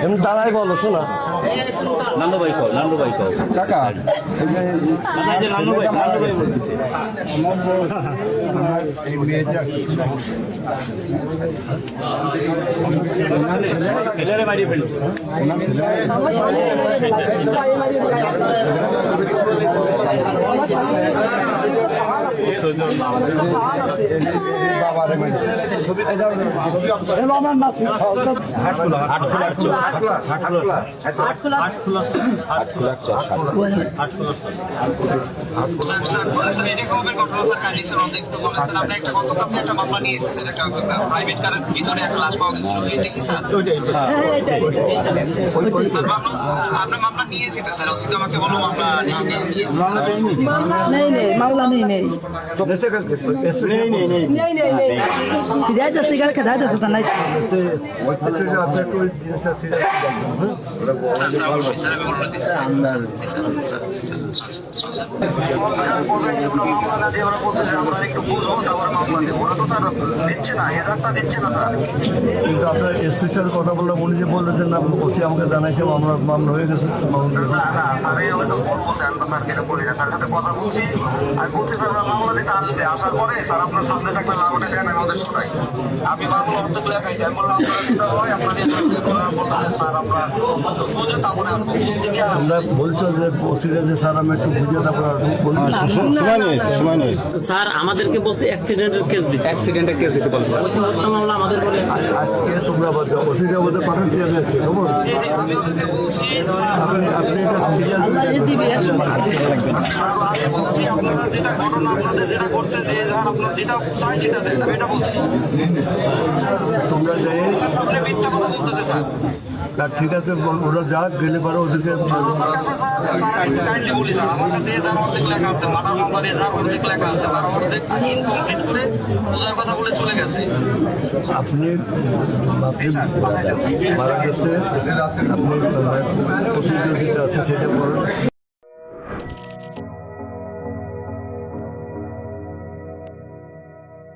এমনি দাঁড়ায় বলো শোনা নান্নু ভাই কাকা নান্নু ভাই বলতেছে ছেলেরে বাড়ি ফেলছে मामला नहीं नहीं हिदायत से गल हिदायत से नहीं আপনার স্পেশাল কথা বললাম উনি যে বললেন না ওসি আমাকে জানাইছে মামলা হয়ে গেছে আসার পরে স্যার আপনার সামনে থাকলে লাউডে দেন আমাদের শোনাই আমি বাংলা অর্ধেক লেখাইছি আমি বললাম স্যার আমরা বুঝে তারপরে আসবো বলছো যে ওসিরা যে স্যার আমি একটু বুঝে তারপরে স্যার আমাদেরকে বলছে অ্যাক্সিডেন্টের কেস দিতে বলছে মামলা আমাদের বলে আজকে তোমরা ওসিরা বলতে পাঠাচ্ছি আমি আজকে খবর আমি ওদেরকে বলছি আপনি এটা আমি বলছি আপনারা যেটা ঘটনা আপনাদের যেটা করছে যে আপনার যেটা চাই সেটা দেন আমি এটা বলছি তোমরা যাই আপনি মিথ্যা কথা বলতেছে স্যার ঠিক আছে ওরা যা গেলে পারো ওদেরকে আমার কাছে স্যার আমি কাইন্ডলি বলি স্যার আমার কাছে যার অর্ধেক লেখা আছে মার্ডার মামলার যার অর্ধেক লেখা আছে আর অর্ধেক ইনকমপ্লিট করে বোঝার কথা বলে চলে গেছে আপনি মারা গেছে আপনি প্রসিডিউর যেটা আছে সেটা করুন